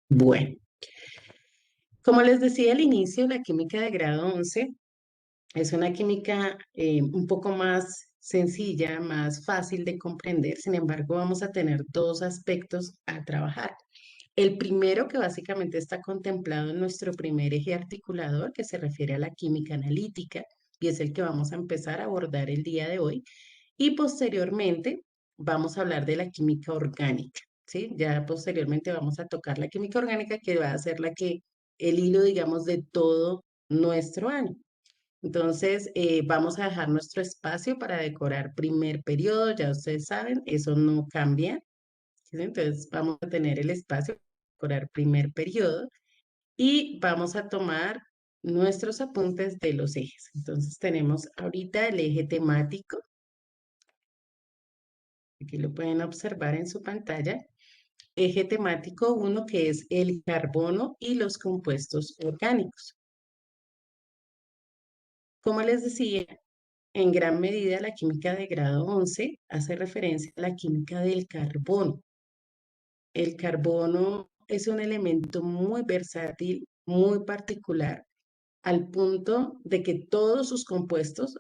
Bueno, como les decía al inicio, la química de grado 11 es una química un poco más sencilla, más fácil de comprender. Sin embargo, vamos a tener dos aspectos a trabajar. El primero, que básicamente está contemplado en nuestro primer eje articulador, que se refiere a la química analítica, y es el que vamos a empezar a abordar el día de hoy. Y posteriormente vamos a hablar de la química orgánica, ¿sí? Ya posteriormente vamos a tocar la química orgánica, que va a ser el hilo, digamos, de todo nuestro año. Entonces, vamos a dejar nuestro espacio para decorar primer periodo, ya ustedes saben, eso no cambia, ¿sí? Entonces, vamos a tener el espacio para decorar primer periodo y vamos a tomar nuestros apuntes de los ejes. Entonces, tenemos ahorita el eje temático, aquí lo pueden observar en su pantalla, eje temático uno que es el carbono y los compuestos orgánicos. Como les decía, en gran medida, la química de grado 11 hace referencia a la química del carbono. El carbono es un elemento muy versátil, muy particular, al punto de que todos sus compuestos,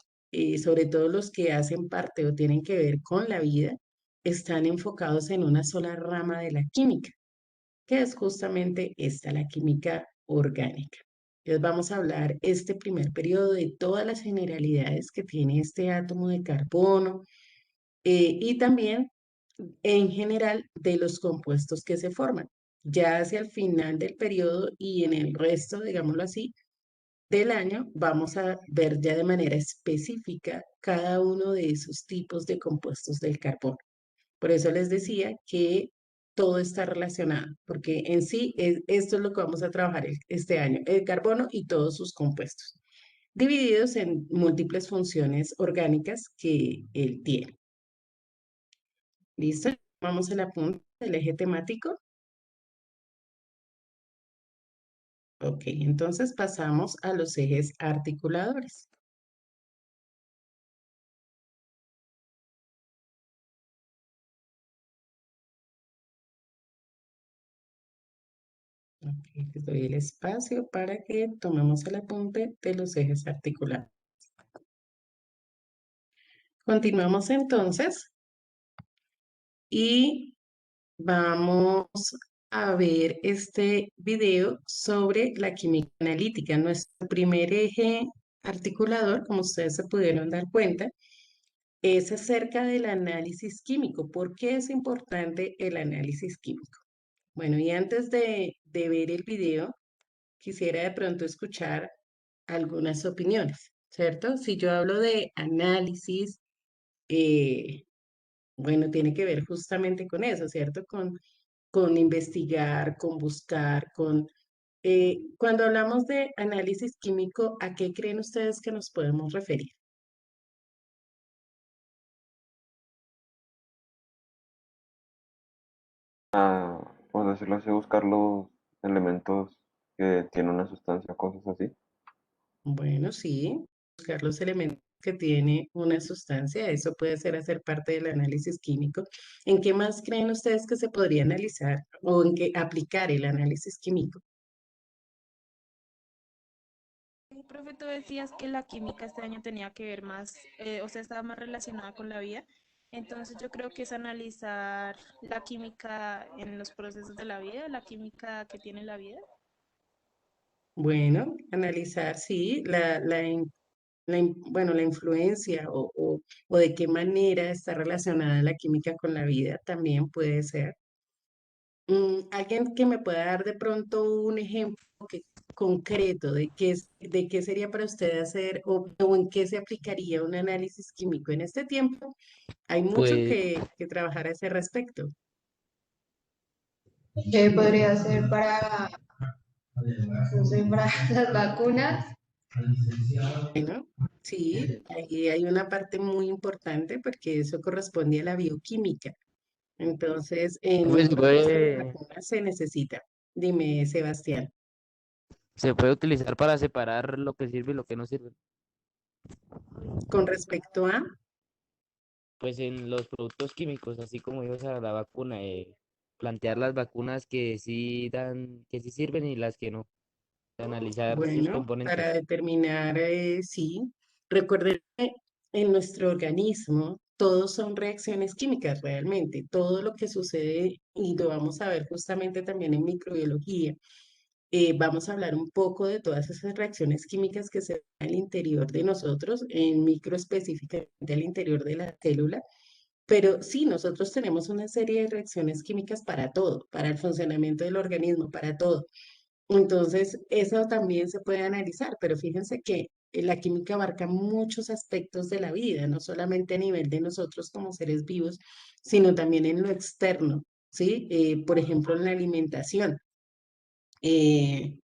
sobre todo los que hacen parte o tienen que ver con la vida, están enfocados en una sola rama de la química, que es justamente esta, la química orgánica. Entonces vamos a hablar este primer periodo de todas las generalidades que tiene este átomo de carbono, y también en general de los compuestos que se forman. Ya hacia el final del periodo y en el resto, digámoslo así, del año, vamos a ver ya de manera específica cada uno de esos tipos de compuestos del carbono. Por eso les decía que todo está relacionado, porque en sí esto es lo que vamos a trabajar este año, el carbono y todos sus compuestos, divididos en múltiples funciones orgánicas que él tiene. ¿Listo? Vamos a la punta del eje temático. Ok, entonces pasamos a los ejes articuladores. Ok, les doy el espacio para que tomemos el apunte de los ejes articulares. Continuamos entonces y vamos a ver este video sobre la química analítica. Nuestro primer eje articulador, como ustedes se pudieron dar cuenta, es acerca del análisis químico. ¿Por qué es importante el análisis químico? Bueno, y antes de ver el video, quisiera de pronto escuchar algunas opiniones, ¿cierto? Si yo hablo de análisis, eh, bueno, tiene que ver justamente con eso, ¿cierto? Con investigar, con buscar, cuando hablamos de análisis químico, ¿a qué creen ustedes que nos podemos referir? Por decirlo así, buscar los elementos que tienen una sustancia, cosas así. Bueno, sí, buscar los elementos que tiene una sustancia, eso puede ser hacer parte del análisis químico. ¿En qué más creen ustedes que se podría analizar o en qué aplicar el análisis químico? Profe, tú decías que la química este año tenía que ver más, o sea, estaba más relacionada con la vida. Entonces yo creo que es analizar la química en los procesos de la vida, la química que tiene la vida. Bueno, analizar, sí, bueno, la influencia o de qué manera está relacionada la química con la vida también puede ser. Alguien que me pueda dar de pronto un ejemplo concreto de qué sería para usted hacer o en qué se aplicaría un análisis químico en este tiempo. Hay mucho Pues, que trabajar a ese respecto. ¿Qué podría ser para, no sé, para las vacunas? Bueno, sí, ahí hay una parte muy importante porque eso corresponde a la bioquímica. Entonces, en pues un se proceso de puede, vacuna se necesita. Dime, Sebastián. se puede utilizar para separar lo que sirve y lo que no sirve. Con respecto a, Pues en los productos químicos, así como ibas a la vacuna, plantear las vacunas que sí dan, que sí sirven y las que no, analizar sus Bueno, componentes. para determinar, sí, recuerden que en nuestro organismo todos son reacciones químicas realmente. Todo lo que sucede, y lo vamos a ver justamente también en microbiología, vamos a hablar un poco de todas esas reacciones químicas que se dan al interior de nosotros, en micro específicamente al interior de la célula. Pero sí, nosotros tenemos una serie de reacciones químicas para todo, para el funcionamiento del organismo, para todo. Entonces, eso también se puede analizar, pero fíjense que la química abarca muchos aspectos de la vida, no solamente a nivel de nosotros como seres vivos, sino también en lo externo, ¿sí? Por ejemplo, en la alimentación. Eh,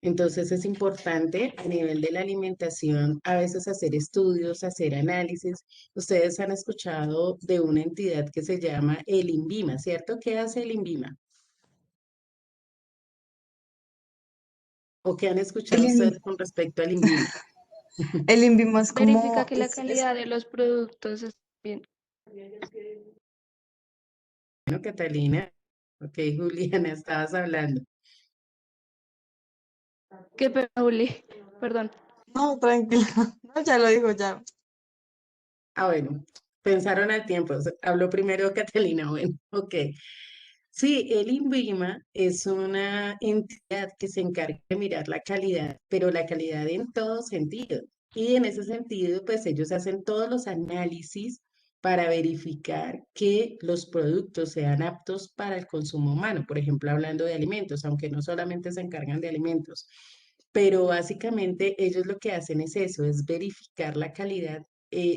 entonces, es importante a nivel de la alimentación a veces hacer estudios, hacer análisis. Ustedes han escuchado de una entidad que se llama el INVIMA, ¿cierto? ¿Qué hace el INVIMA? ¿O qué han El, escuchado ustedes in- con respecto al INVIMA? el INVIMA es Verifica como, que la calidad de los productos es bien. Bueno, Catalina. Ok, Juliana, estabas hablando. ¿Qué pena, Juli? Perdón. no, tranquila, no, ya lo digo, ya. Ah, bueno, pensaron al tiempo. Habló primero Catalina. Bueno, ok. Sí, el INVIMA es una entidad que se encarga de mirar la calidad, pero la calidad en todo sentido. Y en ese sentido, pues ellos hacen todos los análisis para verificar que los productos sean aptos para el consumo humano. Por ejemplo, hablando de alimentos, aunque no solamente se encargan de alimentos, pero básicamente ellos lo que hacen es eso, es verificar la calidad,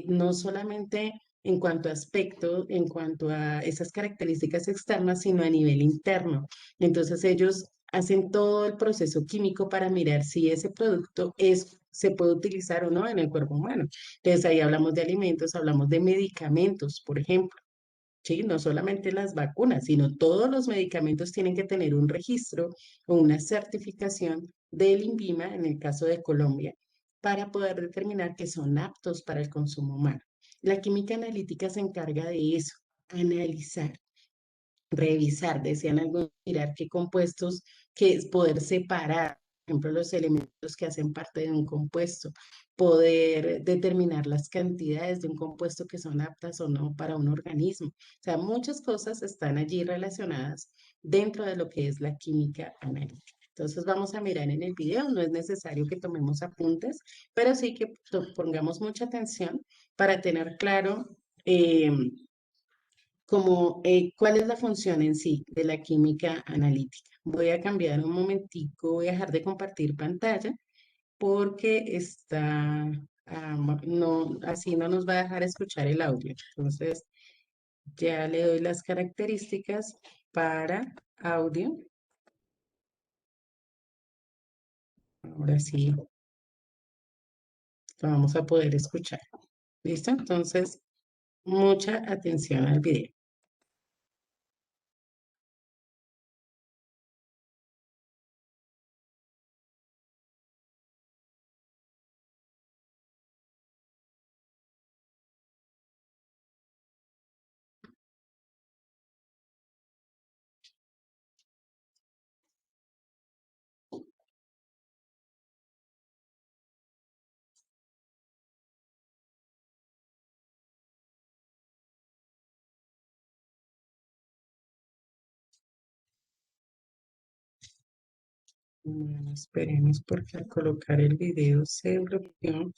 no solamente en cuanto a aspecto, en cuanto a esas características externas, sino a nivel interno. Entonces ellos hacen todo el proceso químico para mirar si ese producto se puede utilizar o no en el cuerpo humano. Entonces ahí hablamos de alimentos, hablamos de medicamentos, por ejemplo. Sí, no solamente las vacunas, sino todos los medicamentos tienen que tener un registro o una certificación del INVIMA, en el caso de Colombia, para poder determinar que son aptos para el consumo humano. La química analítica se encarga de eso, analizar, revisar, decían algunos, mirar qué compuestos, que es poder separar, por ejemplo, los elementos que hacen parte de un compuesto, poder determinar las cantidades de un compuesto que son aptas o no para un organismo. O sea, muchas cosas están allí relacionadas dentro de lo que es la química analítica. Entonces vamos a mirar en el video, no es necesario que tomemos apuntes, pero sí que pongamos mucha atención para tener claro eh, como cuál es la función en sí de la química analítica. Voy a cambiar un momentico, voy a dejar de compartir pantalla porque no, así no nos va a dejar escuchar el audio. Entonces, ya le doy las características para audio. Ahora sí, lo vamos a poder escuchar. ¿Listo? Entonces, mucha atención al video. Esperemos porque al colocar el video se bloqueó.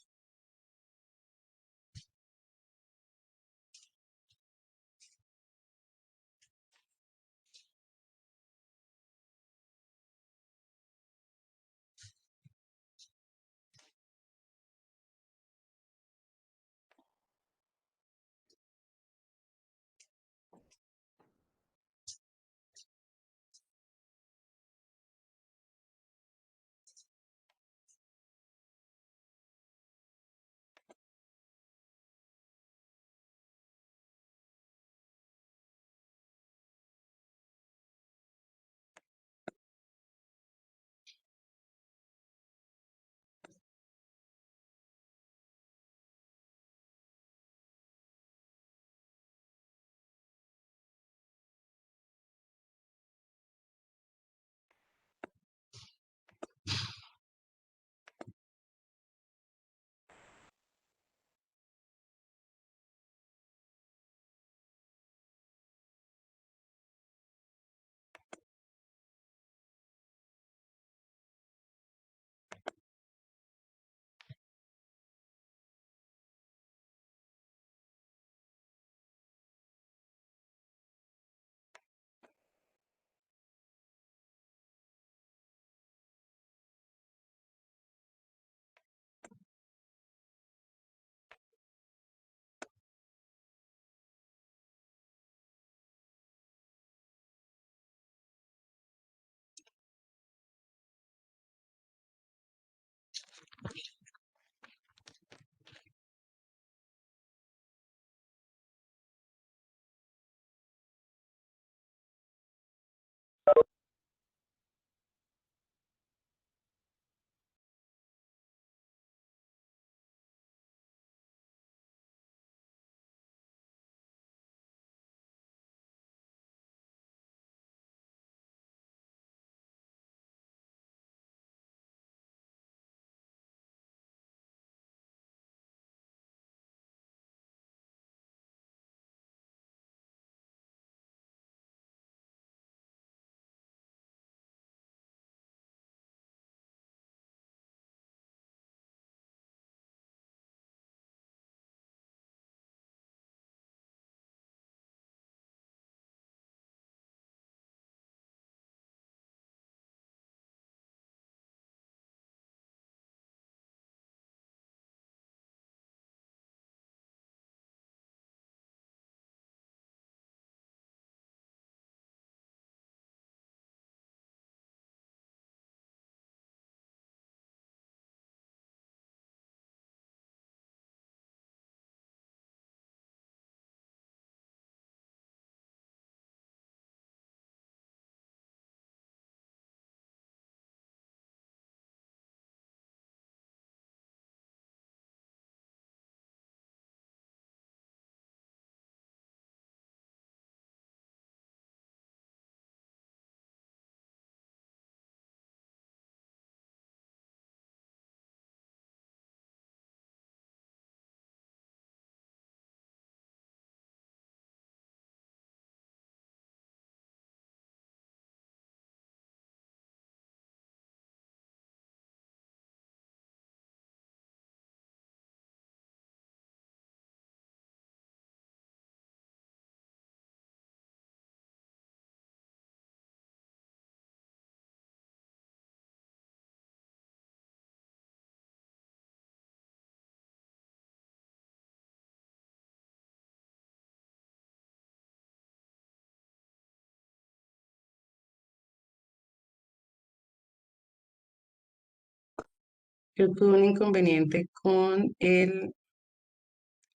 Creo que hubo un inconveniente con el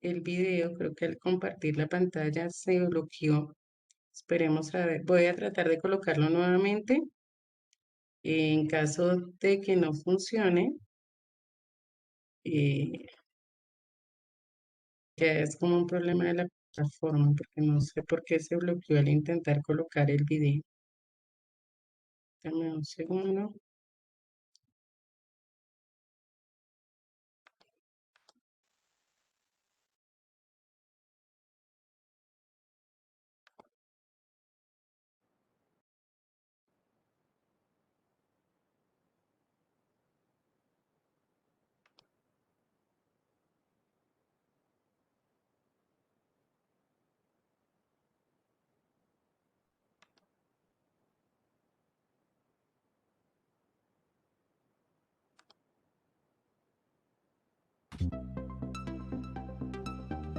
video, creo que al compartir la pantalla se bloqueó. Esperemos a ver, voy a tratar de colocarlo nuevamente. En caso de que no funcione, eh, ya es como un problema de la plataforma, porque no sé por qué se bloqueó al intentar colocar el video. Dame un segundo.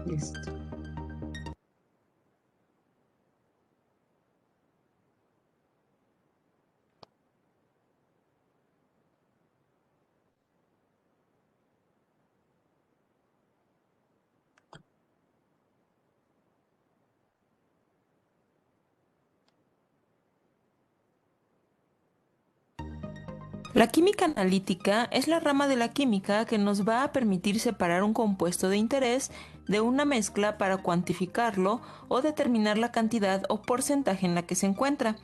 Listo. La química analítica es la rama de la química que nos va a permitir separar un compuesto de interés de una mezcla para cuantificarlo o determinar la cantidad o porcentaje en la que se encuentra.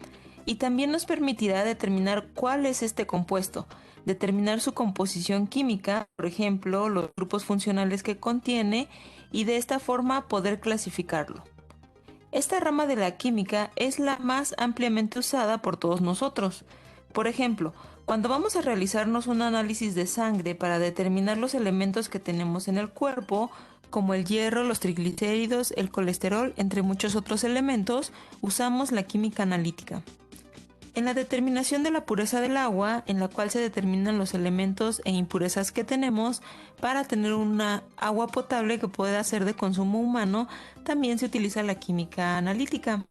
Y también nos permitirá determinar cuál es este compuesto, determinar su composición química, por ejemplo, los grupos funcionales que contiene, y de esta forma poder clasificarlo. Esta rama de la química es la más ampliamente usada por todos nosotros. Por ejemplo, cuando vamos a realizarnos un análisis de sangre para determinar los elementos que tenemos en el cuerpo, como el hierro, los triglicéridos, el colesterol, entre muchos otros elementos, usamos la química analítica. En la determinación de la pureza del agua, en la cual se determinan los elementos e impurezas que tenemos para tener una agua potable que pueda ser de consumo humano, también se utiliza la química analítica.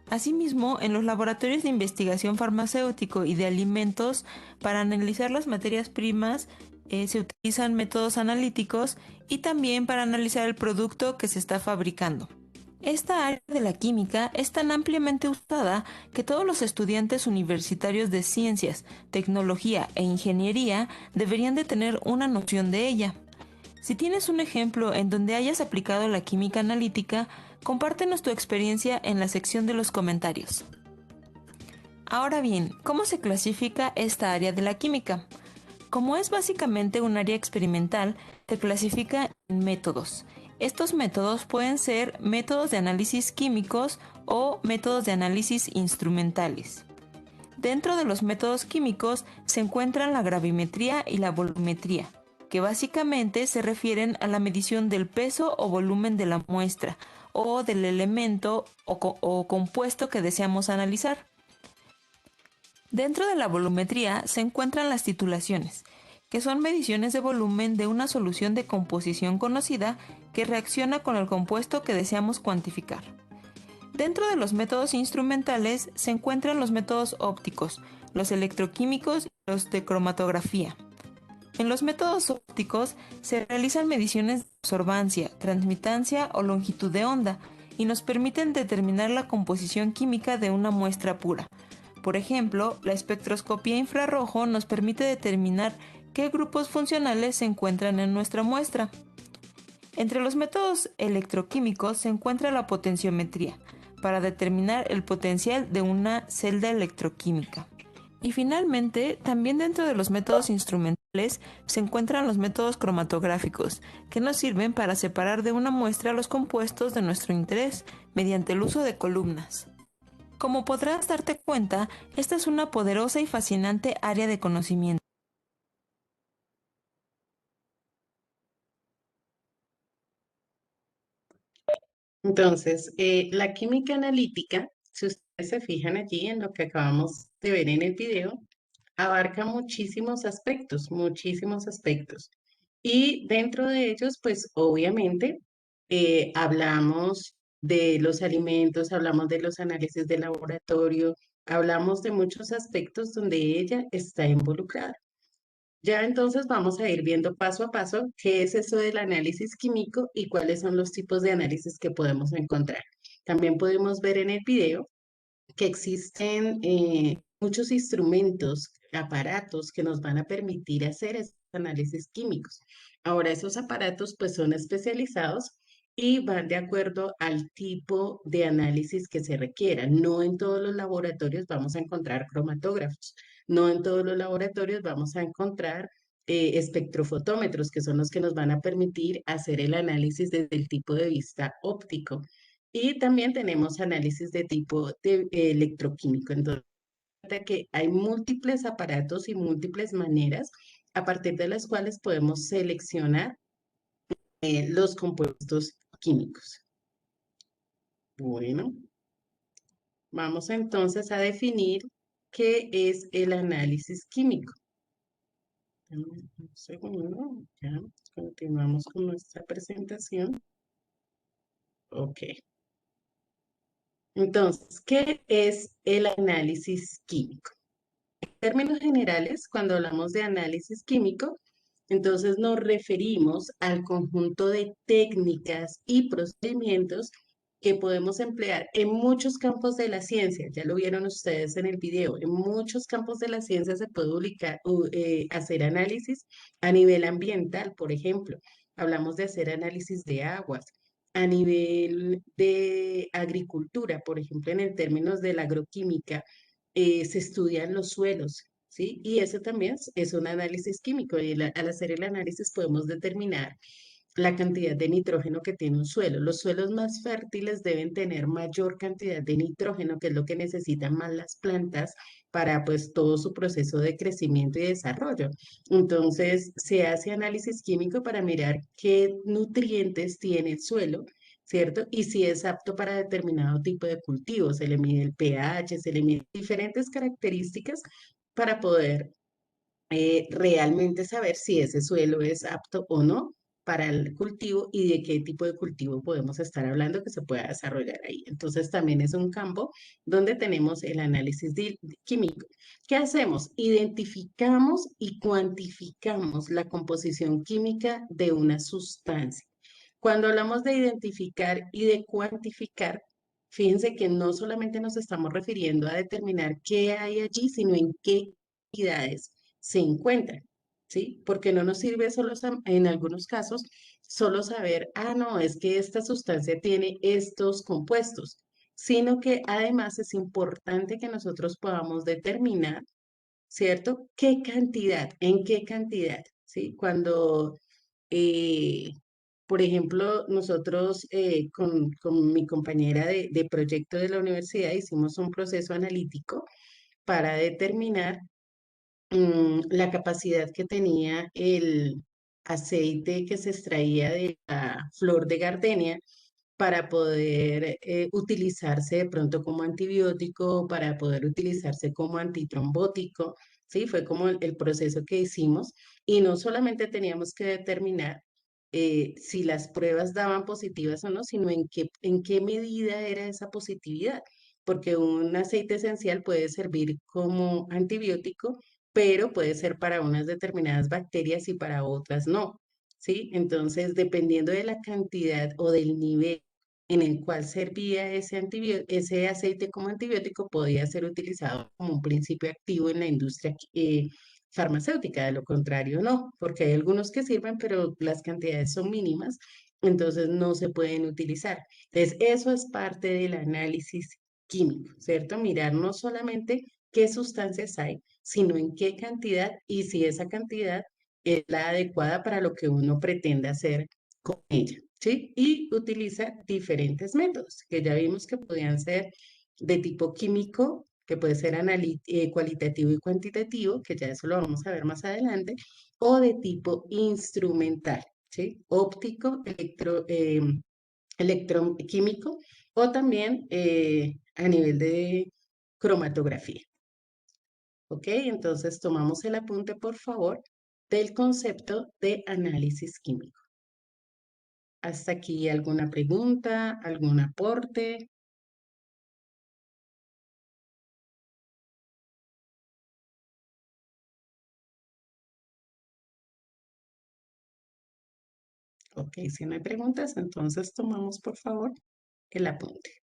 Asimismo, en los laboratorios de investigación farmacéutico y de alimentos, para analizar las materias primas Se utilizan métodos analíticos y también para analizar el producto que se está fabricando. Esta área de la química es tan ampliamente usada que todos los estudiantes universitarios de ciencias, tecnología e ingeniería deberían de tener una noción de ella. Si tienes un ejemplo en donde hayas aplicado la química analítica, compártenos tu experiencia en la sección de los comentarios. Ahora bien, ¿cómo se clasifica esta área de la química? Como es básicamente un área experimental, se clasifica en métodos. Estos métodos pueden ser métodos de análisis químicos o métodos de análisis instrumentales. Dentro de los métodos químicos se encuentran la gravimetría y la volumetría, que básicamente se refieren a la medición del peso o volumen de la muestra o del elemento o compuesto que deseamos analizar. Dentro de la volumetría se encuentran las titulaciones, que son mediciones de volumen de una solución de composición conocida que reacciona con el compuesto que deseamos cuantificar. Dentro de los métodos instrumentales se encuentran los métodos ópticos, los electroquímicos y los de cromatografía. En los métodos ópticos se realizan mediciones de absorbancia, transmitancia o longitud de onda y nos permiten determinar la composición química de una muestra pura. Por ejemplo, la espectroscopía infrarrojo nos permite determinar qué grupos funcionales se encuentran en nuestra muestra. Entre los métodos electroquímicos se encuentra la potenciometría, para determinar el potencial de una celda electroquímica. Y finalmente, también dentro de los métodos instrumentales se encuentran los métodos cromatográficos, que nos sirven para separar de una muestra los compuestos de nuestro interés mediante el uso de columnas. Como podrás darte cuenta, esta es una poderosa y fascinante área de conocimiento. Entonces, la química analítica, si ustedes se fijan allí en lo que acabamos de ver en el video, abarca muchísimos aspectos, muchísimos aspectos. Y dentro de ellos, pues obviamente, hablamos de los alimentos, hablamos de los análisis de laboratorio, hablamos de muchos aspectos donde ella está involucrada. Ya entonces vamos a ir viendo paso a paso qué es eso del análisis químico y cuáles son los tipos de análisis que podemos encontrar. También podemos ver en el video que existen muchos instrumentos, aparatos que nos van a permitir hacer estos análisis químicos. Ahora, esos aparatos pues son especializados y van de acuerdo al tipo de análisis que se requiera. No en todos los laboratorios vamos a encontrar cromatógrafos, no en todos los laboratorios vamos a encontrar espectrofotómetros, que son los que nos van a permitir hacer el análisis desde el tipo de vista óptico. Y también tenemos análisis de tipo de, electroquímico. Entonces, que hay múltiples aparatos y múltiples maneras a partir de las cuales podemos seleccionar los compuestos químicos. Bueno, vamos entonces a definir qué es el análisis químico. Dame un segundo, ya, continuamos con nuestra presentación. Ok. Entonces, ¿qué es el análisis químico? En términos generales, cuando hablamos de análisis químico, entonces nos referimos al conjunto de técnicas y procedimientos que podemos emplear en muchos campos de la ciencia. Ya lo vieron ustedes en el video. En muchos campos de la ciencia se puede hacer análisis a nivel ambiental, por ejemplo. Hablamos de hacer análisis de aguas. A nivel de agricultura, por ejemplo, en el términos de la agroquímica, se estudian los suelos, ¿sí? Y eso también es un análisis químico. Y al hacer el análisis podemos determinar la cantidad de nitrógeno que tiene un suelo. Los suelos más fértiles deben tener mayor cantidad de nitrógeno, que es lo que necesitan más las plantas para pues todo su proceso de crecimiento y desarrollo. Entonces, se hace análisis químico para mirar qué nutrientes tiene el suelo, ¿cierto? Y si es apto para determinado tipo de cultivo. Se le mide el pH, se le mide diferentes características para poder realmente saber si ese suelo es apto o no para el cultivo y de qué tipo de cultivo podemos estar hablando que se pueda desarrollar ahí. Entonces también es un campo donde tenemos el análisis químico. ¿Qué hacemos? Identificamos y cuantificamos la composición química de una sustancia. Cuando hablamos de identificar y de cuantificar, fíjense que no solamente nos estamos refiriendo a determinar qué hay allí, sino en qué cantidades se encuentran, ¿sí? Porque no nos sirve solo en algunos casos solo saber, ah, no, es que esta sustancia tiene estos compuestos, sino que además es importante que nosotros podamos determinar, ¿cierto? ¿Qué cantidad? ¿En qué cantidad? ¿Sí? Cuando eh, por ejemplo, nosotros con mi compañera de proyecto de la universidad hicimos un proceso analítico para determinar la capacidad que tenía el aceite que se extraía de la flor de gardenia para poder utilizarse de pronto como antibiótico, para poder utilizarse como antitrombótico, ¿sí? Fue como el proceso que hicimos y no solamente teníamos que determinar si las pruebas daban positivas o no, sino en qué medida era esa positividad, porque un aceite esencial puede servir como antibiótico, pero puede ser para unas determinadas bacterias y para otras no. ¿Sí? Entonces, dependiendo de la cantidad o del nivel en el cual servía ese aceite como antibiótico, podía ser utilizado como un principio activo en la industria farmacéutica. De lo contrario, no, porque hay algunos que sirven, pero las cantidades son mínimas, entonces no se pueden utilizar. Entonces, eso es parte del análisis químico, ¿cierto? Mirar no solamente qué sustancias hay, sino en qué cantidad y si esa cantidad es la adecuada para lo que uno pretende hacer con ella, ¿sí? Y utiliza diferentes métodos, que ya vimos que podían ser de tipo químico, que puede ser cualitativo y cuantitativo, que ya eso lo vamos a ver más adelante, o de tipo instrumental, ¿sí? Óptico, electroquímico, o también a nivel de cromatografía. ¿Ok? Entonces tomamos el apunte, por favor, del concepto de análisis químico. ¿Hasta aquí alguna pregunta, algún aporte? Ok, si no hay preguntas, entonces tomamos, por favor, el apunte.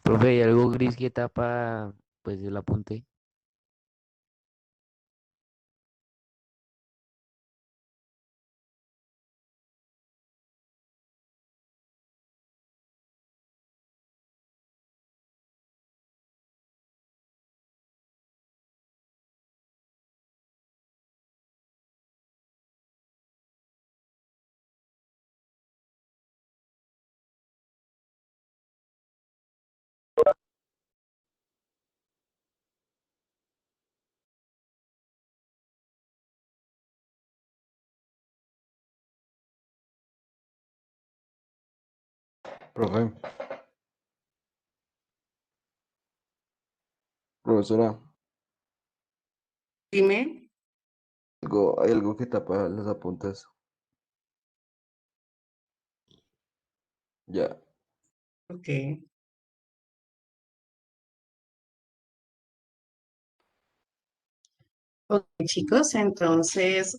Profe, ¿hay algo gris que tapa pues el apunte? Profe, profesora, Dime. hay algo que tapa los apuntes. Ya. Ok. Ok, chicos, entonces,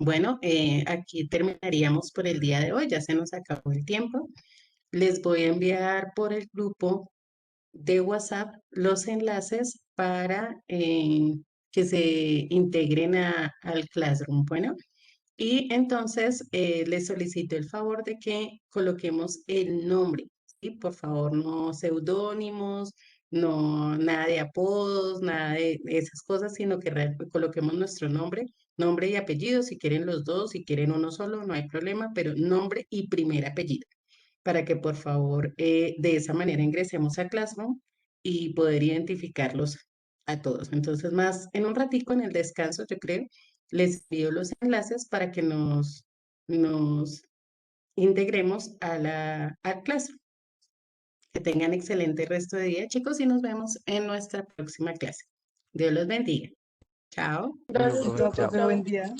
Bueno, aquí terminaríamos por el día de hoy, ya se nos acabó el tiempo. Les voy a enviar por el grupo de WhatsApp los enlaces para que se integren al Classroom. Bueno, y entonces les solicito el favor de que coloquemos el nombre, ¿sí? Por favor, no seudónimos, no nada de apodos, nada de esas cosas, sino que coloquemos nuestro nombre, nombre y apellido, si quieren los dos, si quieren uno solo, no hay problema, pero nombre y primer apellido para que por favor de esa manera ingresemos a Classroom y poder identificarlos a todos. Entonces, más en un ratico en el descanso, yo creo, les envío los enlaces para que nos integremos a Classroom. Que tengan excelente resto de día, chicos, y nos vemos en nuestra próxima clase. Dios los bendiga. Chao. Bueno, Gracias, profe, profe, chao. buen día.